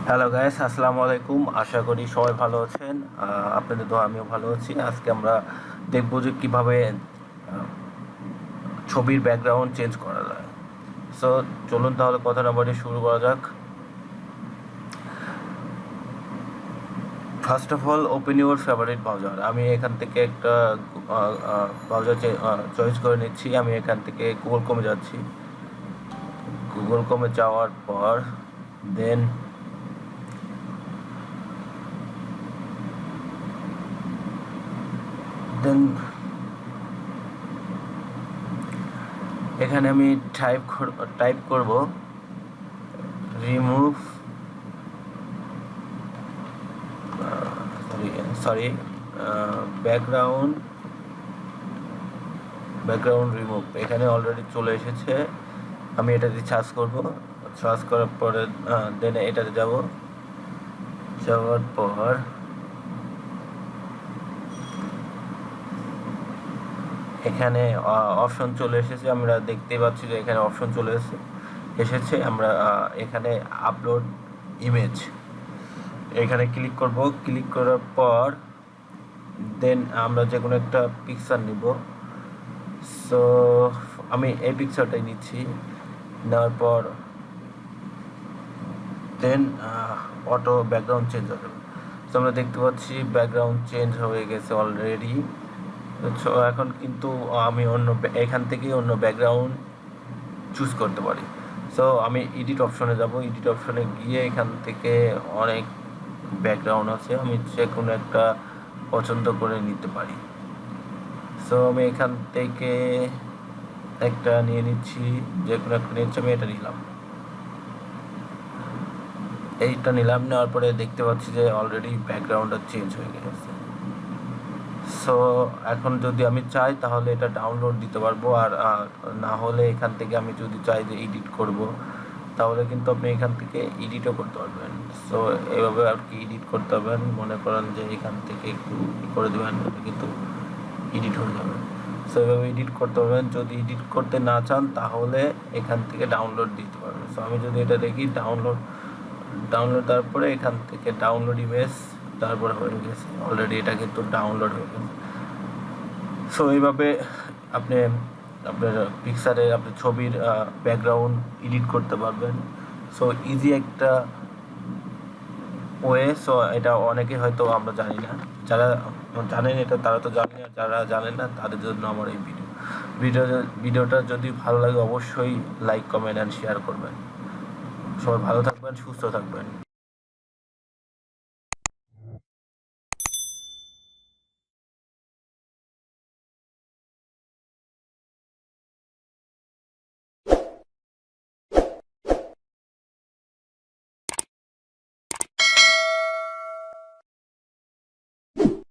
Hello guys, আসসালামু আলাইকুম। আশা করি সবাই ভালো আছেন। আপনাদের দোয়া আমিও ভালো আছি। আজকে আমরা দেখব যে কীভাবে ছবির ব্যাকগ্রাউন্ড চেঞ্জ করা যায়। সো চলুন তাহলে কথা না বাড়িয়ে শুরু করা যাক। First of all, open your favourite browser. আমি এখান থেকে একটা ব্রাউজার চয়েস করে নিচ্ছি। আমি এখান থেকে গুগল ক্রোমে যাচ্ছি। গুগল ক্রোমে যাওয়ার পর দেন দেন এখানে আমি টাইপ করব রিমুভ সরি ব্যাকগ্রাউন্ড রিমুভ। এখানে অলরেডি চলে এসেছে। আমি এটা দিয়ে সার্চ করব। সার্চ করার পরে দেন এটাতে যাওয়ার পর এখানে অপশন চলে এসেছে। আমরা দেখতেই পাচ্ছি যে এখানে অপশন চলে এসেছে। আমরা এখানে আপলোড ইমেজ এখানে ক্লিক করব। ক্লিক করার পর দেন আমরা যে কোনো একটা পিকচার নিব। সো আমি এই পিকচারটাই নিচ্ছি। নেওয়ার পর দেন অটো ব্যাকগ্রাউন্ড চেঞ্জ হবে। সো আমরা দেখতে পাচ্ছি ব্যাকগ্রাউন্ড চেঞ্জ হয়ে গেছে অলরেডি। সো এখন কিন্তু আমি এখান থেকেই অন্য ব্যাকগ্রাউন্ড চুজ করতে পারি। সো আমি এডিট অপশনে যাব। এডিট অপশনে গিয়ে এখান থেকে অনেক ব্যাকগ্রাউন্ড আছে, আমি যে কোনো একটা পছন্দ করে নিতে পারি। সো আমি এখান থেকে একটা নিয়ে নিচ্ছি, যে কোনো একটা নিচ্ছি। আমি এটা নিলাম, এইটা নিলাম। নেওয়ার পরে দেখতে পাচ্ছি যে অলরেডি ব্যাকগ্রাউন্ডটা চেঞ্জ হয়ে গেছে। সো এখন যদি আমি চাই তাহলে এটা ডাউনলোড দিতে পারবো, আর না হলে এখান থেকে আমি যদি চাই যে এডিট করব তাহলে কিন্তু আপনি এখান থেকে এডিটও করতে পারবেন। সো এভাবে আর কি এডিট করতে পারবেন। মনে করেন যে এখান থেকে একটু করে দেবেন, এটা কিন্তু এডিট হয়ে যাবে। সো এভাবে এডিট করতে পারবেন। যদি এডিট করতে না চান তাহলে এখান থেকে ডাউনলোড দিতে পারবেন। সো আমি যদি এটা দেখি ডাউনলোড তারপরে এখান থেকে ডাউনলোড ইমেজ, তারপরে হয়ে গেছে অলরেডি, এটা কিন্তু ডাউনলোড হয়ে গেছে। সো এইভাবে আপনি আপনার পিকচারে আপনার ছবির ব্যাকগ্রাউন্ড এডিট করতে পারবেন। সো ইজি একটা ওয়ে। সো এটা অনেকে হয়তো আমরা জানি না, যারা জানেন এটা তারা তো জানেন, আর যারা জানেন না তাদের জন্য আমার এই ভিডিওটা যদি ভালো লাগে অবশ্যই লাইক, কমেন্ট অ্যান্ড শেয়ার করবেন। সবাই ভালো থাকবেন, সুস্থ থাকবেন।